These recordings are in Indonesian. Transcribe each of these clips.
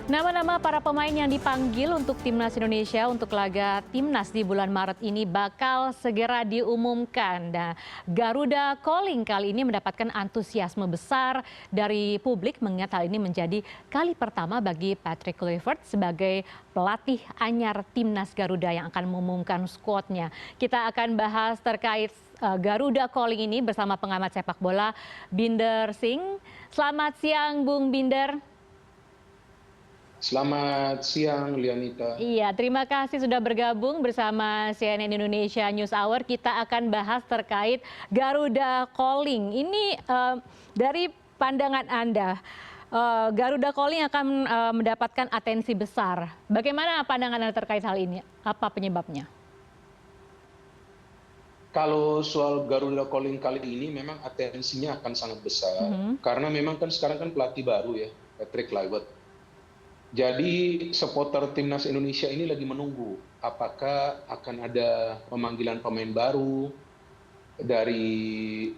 Nama-nama para pemain yang dipanggil untuk Timnas Indonesia untuk laga Timnas di bulan Maret ini bakal segera diumumkan. Nah, Garuda Calling kali ini mendapatkan antusiasme besar dari publik mengingat hal ini menjadi kali pertama bagi Patrick Kluivert sebagai pelatih anyar Timnas Garuda yang akan mengumumkan skuadnya. Kita akan bahas terkait Garuda Calling ini bersama pengamat sepak bola Binder Singh. Selamat siang Bung Binder. Selamat siang, Lianita. Iya, terima kasih sudah bergabung bersama CNN Indonesia News Hour. Kita akan bahas terkait Garuda Calling. Ini dari pandangan Anda, Garuda Calling akan mendapatkan atensi besar. Bagaimana pandangan Anda terkait hal ini? Apa penyebabnya? Kalau soal Garuda Calling kali ini memang atensinya akan sangat besar. Karena memang kan sekarang kan pelatih baru ya, Patrick Kluivert. Jadi supporter Timnas Indonesia ini lagi menunggu apakah akan ada pemanggilan pemain baru dari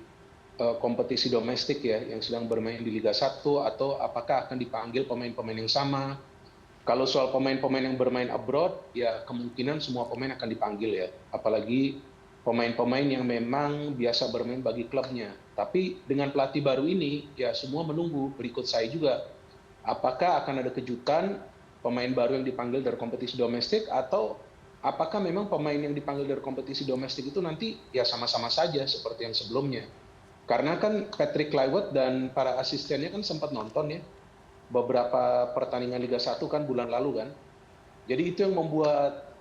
kompetisi domestik ya yang sedang bermain di Liga 1 atau apakah akan dipanggil pemain-pemain yang sama. Kalau soal pemain-pemain yang bermain abroad ya kemungkinan semua pemain akan dipanggil ya. Apalagi pemain-pemain yang memang biasa bermain bagi klubnya. Tapi dengan pelatih baru ini ya semua menunggu, berikut saya juga. Apakah akan ada kejutan pemain baru yang dipanggil dari kompetisi domestik atau apakah memang pemain yang dipanggil dari kompetisi domestik itu nanti ya sama-sama saja seperti yang sebelumnya. Karena kan Patrick Kluivert dan para asistennya kan sempat nonton ya beberapa pertandingan Liga 1 kan bulan lalu kan. Jadi itu yang membuat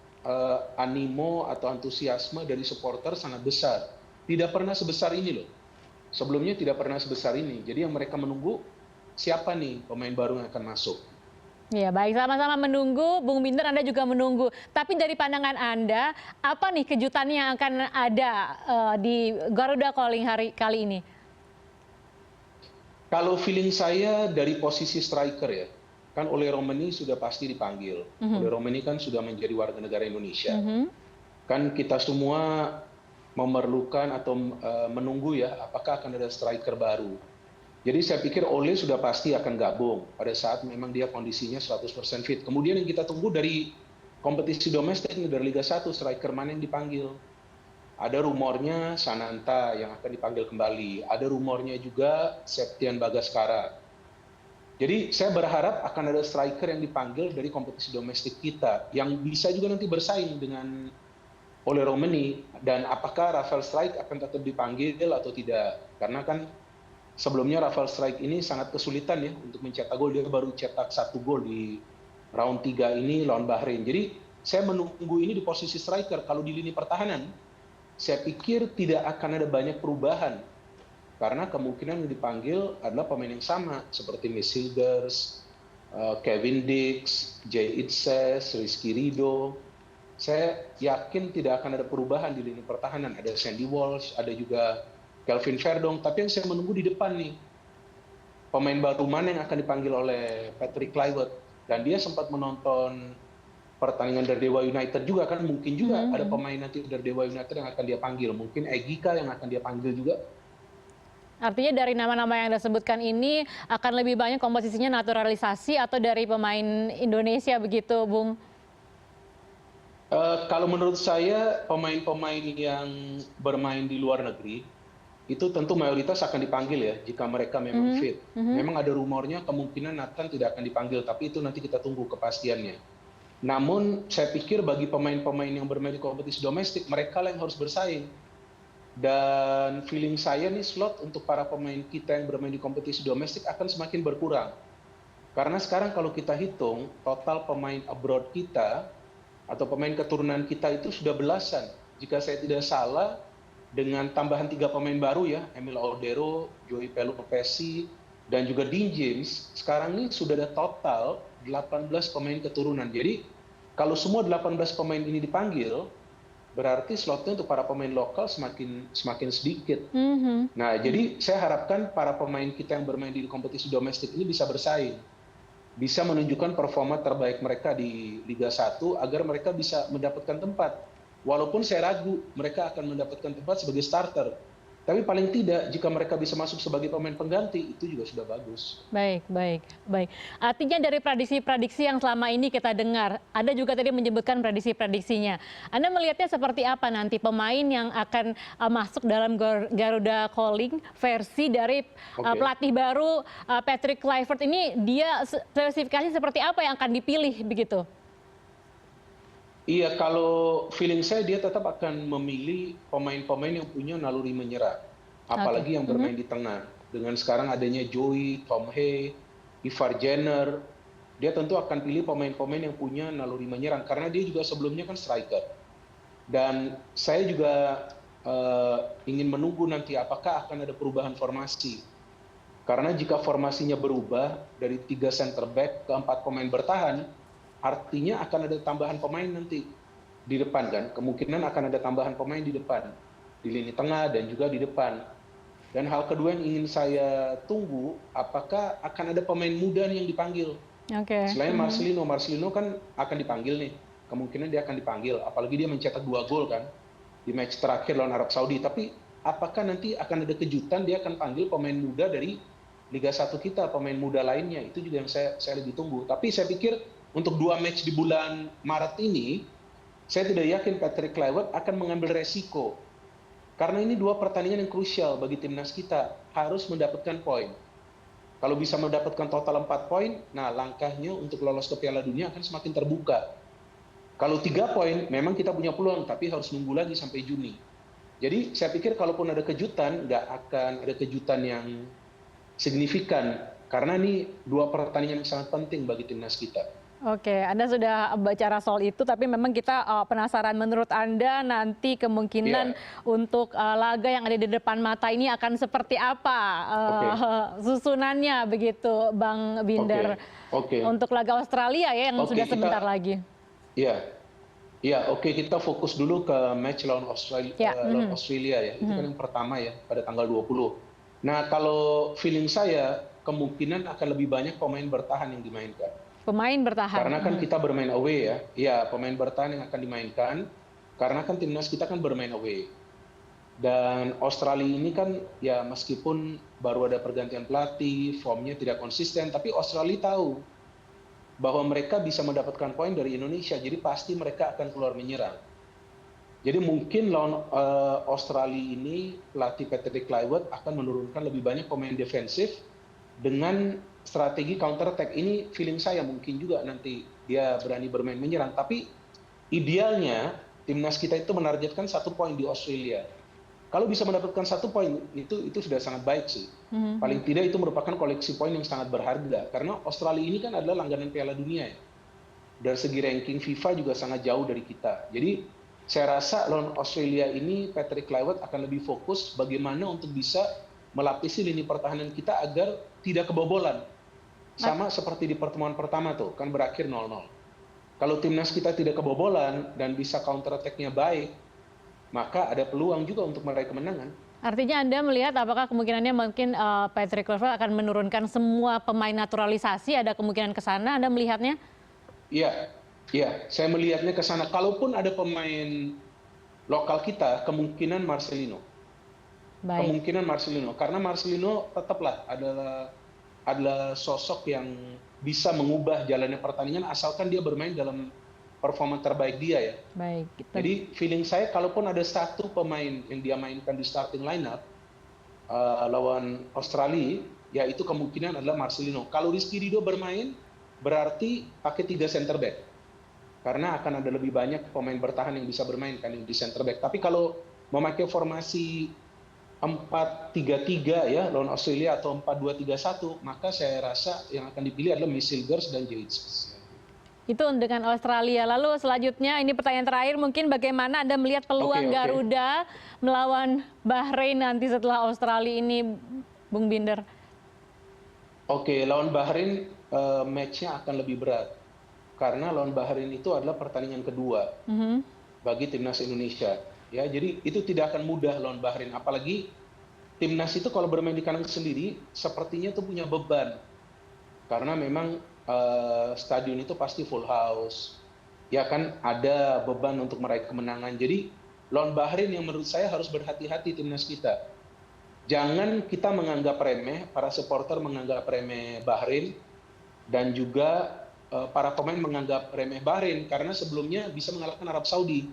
animo atau antusiasme dari supporter sangat besar. Tidak pernah sebesar ini loh. Sebelumnya tidak pernah sebesar ini. Jadi yang mereka menunggu siapa nih pemain baru yang akan masuk. Ya baik, sama-sama menunggu. Bung Binder, Anda juga menunggu. Tapi dari pandangan Anda, apa nih kejutannya yang akan ada di Garuda Calling kali ini? Kalau feeling saya dari posisi striker ya, kan Ole Romeni sudah pasti dipanggil. Ole Romeni kan sudah menjadi warga negara Indonesia. Kan kita semua memerlukan atau menunggu ya, apakah akan ada striker baru. Jadi saya pikir Ole sudah pasti akan gabung pada saat memang dia kondisinya 100% fit. Kemudian yang kita tunggu dari kompetisi domestik dari Liga 1, striker mana yang dipanggil. Ada rumornya Sananta yang akan dipanggil kembali. Ada rumornya juga Septian Bagaskara. Jadi saya berharap akan ada striker yang dipanggil dari kompetisi domestik kita. Yang bisa juga nanti bersaing dengan Ole Romeni. Dan apakah Rafael Struijk akan tetap dipanggil atau tidak. Karena kan sebelumnya Rafael Struijk ini sangat kesulitan ya untuk mencetak gol. Dia baru cetak 1 gol di round 3 ini lawan Bahrain. Jadi saya menunggu ini di posisi striker. Kalau di lini pertahanan, saya pikir tidak akan ada banyak perubahan. Karena kemungkinan yang dipanggil adalah pemain yang sama. Seperti Miss Hilders, Kevin Dix, Jay Itzes, Rizky Ridho. Saya yakin tidak akan ada perubahan di lini pertahanan. Ada Sandy Walsh, ada juga Kelvin Verdong, tapi yang saya menunggu di depan nih, pemain baru mana yang akan dipanggil oleh Patrick Kluivert. Dan dia sempat menonton pertandingan dari Dewa United juga kan, mungkin juga ada pemain nanti dari Dewa United yang akan dia panggil. Mungkin Egika yang akan dia panggil juga. Artinya dari nama-nama yang Anda sebutkan ini akan lebih banyak komposisinya naturalisasi atau dari pemain Indonesia begitu, Bung? Kalau menurut saya pemain-pemain yang bermain di luar negeri, itu tentu mayoritas akan dipanggil ya jika mereka memang fit. Memang ada rumornya kemungkinan Nathan tidak akan dipanggil, tapi itu nanti kita tunggu kepastiannya. Namun saya pikir bagi pemain-pemain yang bermain di kompetisi domestik, mereka lah yang harus bersaing. Dan feeling saya nih slot untuk para pemain kita yang bermain di kompetisi domestik akan semakin berkurang. Karena sekarang kalau kita hitung, total pemain abroad kita atau pemain keturunan kita itu sudah belasan. Jika saya tidak salah, dengan tambahan 3 pemain baru ya, Emil Odero, Joey Pelupesi, dan juga Dean James, sekarang ini sudah ada total 18 pemain keturunan. Jadi kalau semua 18 pemain ini dipanggil, berarti slotnya untuk para pemain lokal semakin sedikit. Nah, jadi saya harapkan para pemain kita yang bermain di kompetisi domestik ini bisa bersaing. Bisa menunjukkan performa terbaik mereka di Liga 1 agar mereka bisa mendapatkan tempat. Walaupun saya ragu mereka akan mendapatkan tempat sebagai starter. Tapi paling tidak jika mereka bisa masuk sebagai pemain pengganti itu juga sudah bagus. Baik, baik, baik. Artinya dari prediksi-prediksi yang selama ini kita dengar, Anda juga tadi menyebutkan prediksi-prediksinya. Anda melihatnya seperti apa nanti pemain yang akan masuk dalam Garuda Calling versi dari pelatih baru Patrick Kluivert ini, dia spesifikasi seperti apa yang akan dipilih begitu? Iya, kalau feeling saya dia tetap akan memilih pemain-pemain yang punya naluri menyerang. Apalagi yang bermain di tengah. Dengan sekarang adanya Joey, Tom Hay, Ivar Jenner, dia tentu akan pilih pemain-pemain yang punya naluri menyerang. Karena dia juga sebelumnya kan striker. Dan saya juga ingin menunggu nanti apakah akan ada perubahan formasi. Karena jika formasinya berubah dari 3 center back ke 4 pemain bertahan, artinya akan ada tambahan pemain nanti di depan kan. Kemungkinan akan ada tambahan pemain di depan. Di lini tengah dan juga di depan. Dan hal kedua yang ingin saya tunggu, apakah akan ada pemain muda yang dipanggil. Selain Marcelino, Marcelino kan akan dipanggil nih. Kemungkinan dia akan dipanggil. Apalagi dia mencetak 2 gol kan di match terakhir lawan Arab Saudi. Tapi apakah nanti akan ada kejutan dia akan panggil pemain muda dari Liga 1 kita, pemain muda lainnya. Itu juga yang saya lebih tunggu. Tapi saya pikir untuk 2 match di bulan Maret ini, saya tidak yakin Patrick Kluivert akan mengambil resiko. Karena ini 2 pertandingan yang krusial bagi timnas kita, harus mendapatkan poin. Kalau bisa mendapatkan total 4 poin, nah langkahnya untuk lolos ke Piala Dunia akan semakin terbuka. Kalau 3 poin, memang kita punya peluang, tapi harus nunggu lagi sampai Juni. Jadi saya pikir kalaupun ada kejutan, nggak akan ada kejutan yang signifikan. Karena ini 2 pertandingan yang sangat penting bagi timnas kita. Oke, Anda sudah bicara soal itu, tapi memang kita penasaran menurut Anda nanti kemungkinan untuk laga yang ada di depan mata ini akan seperti apa susunannya begitu, Bang Binder? Untuk laga Australia ya yang sudah sebentar lagi. Iya, oke, kita fokus dulu ke match lawan Australia ya. Itu kan yang pertama ya pada tanggal 20. Nah, kalau feeling saya kemungkinan akan lebih banyak pemain bertahan yang dimainkan. Pemain bertahan. Karena kan kita bermain away ya. Iya, pemain bertahan yang akan dimainkan. Karena kan timnas kita kan bermain away. Dan Australia ini kan ya meskipun baru ada pergantian pelatih, formnya tidak konsisten, tapi Australia tahu bahwa mereka bisa mendapatkan poin dari Indonesia. Jadi pasti mereka akan keluar menyerang. Jadi mungkin lawan Australia ini pelatih Patrick Kluivert akan menurunkan lebih banyak pemain defensif dengan strategi counter attack. Ini feeling saya mungkin juga nanti dia berani bermain menyerang. Tapi idealnya timnas kita itu menargetkan 1 poin di Australia. Kalau bisa mendapatkan 1 poin itu sudah sangat baik sih. Paling tidak itu merupakan koleksi poin yang sangat berharga. Karena Australia ini kan adalah langganan Piala Dunia ya. Dari segi ranking FIFA juga sangat jauh dari kita. Jadi saya rasa lawan Australia ini Patrick Kluivert akan lebih fokus bagaimana untuk bisa melapisi lini pertahanan kita agar tidak kebobolan. Sama seperti di pertemuan pertama tuh, kan berakhir 0-0. Kalau timnas kita tidak kebobolan dan bisa counter attack-nya baik, maka ada peluang juga untuk meraih kemenangan. Artinya Anda melihat apakah kemungkinannya mungkin Patrick Kluivert akan menurunkan semua pemain naturalisasi, ada kemungkinan ke sana, Anda melihatnya? Iya, saya melihatnya ke sana. Kalaupun ada pemain lokal kita, kemungkinan Marcelino. Kemungkinan Marcelino, karena Marcelino tetaplah adalah sosok yang bisa mengubah jalannya pertandingan asalkan dia bermain dalam performa terbaik dia ya. Jadi feeling saya kalaupun ada 1 pemain yang dia mainkan di starting lineup lawan Australia, ya itu kemungkinan adalah Marcelino. Kalau Rizky Ridho bermain, berarti pakai 3 center back. Karena akan ada lebih banyak pemain bertahan yang bisa bermain kan di center back. Tapi kalau memakai formasi 4-3-3 ya lawan Australia atau 4-2-3-1, maka saya rasa yang akan dipilih adalah Missilgers dan Jejits. Itu dengan Australia. Lalu selanjutnya ini pertanyaan terakhir, mungkin bagaimana Anda melihat peluang Garuda melawan Bahrain nanti setelah Australia ini, Bung Binder? Lawan Bahrain match-nya akan lebih berat. Karena lawan Bahrain itu adalah pertandingan kedua bagi timnas Indonesia. Ya, jadi itu tidak akan mudah lawan Bahrain. Apalagi timnas itu kalau bermain di kandang sendiri, sepertinya itu punya beban. Karena memang stadion itu pasti full house. Ya kan, ada beban untuk meraih kemenangan. Jadi lawan Bahrain yang menurut saya harus berhati-hati timnas kita. jangan kita menganggap remeh, para supporter menganggap remeh Bahrain, dan juga para pemain menganggap remeh Bahrain karena sebelumnya bisa mengalahkan Arab Saudi.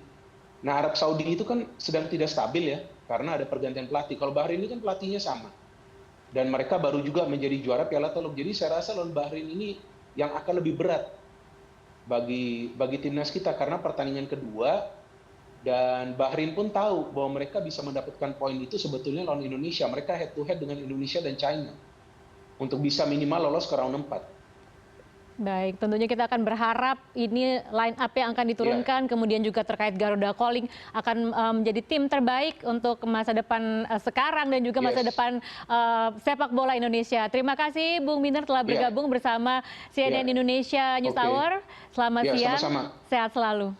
Nah, Arab Saudi itu kan sedang tidak stabil ya, karena ada pergantian pelatih. Kalau Bahrain ini kan pelatihnya sama. Dan mereka baru juga menjadi juara Piala Tolok. Jadi saya rasa lawan Bahrain ini yang akan lebih berat bagi timnas kita karena pertandingan kedua, dan Bahrain pun tahu bahwa mereka bisa mendapatkan poin itu sebetulnya lawan Indonesia. Mereka head to head dengan Indonesia dan China untuk bisa minimal lolos ke round 4. Baik, tentunya kita akan berharap ini line up yang akan diturunkan, kemudian juga terkait Garuda Calling akan menjadi tim terbaik untuk masa depan sekarang dan juga masa depan sepak bola Indonesia. Terima kasih Bung Binder telah bergabung bersama CNN Indonesia News Hour. Selamat siang, Sama-sama. sehat selalu.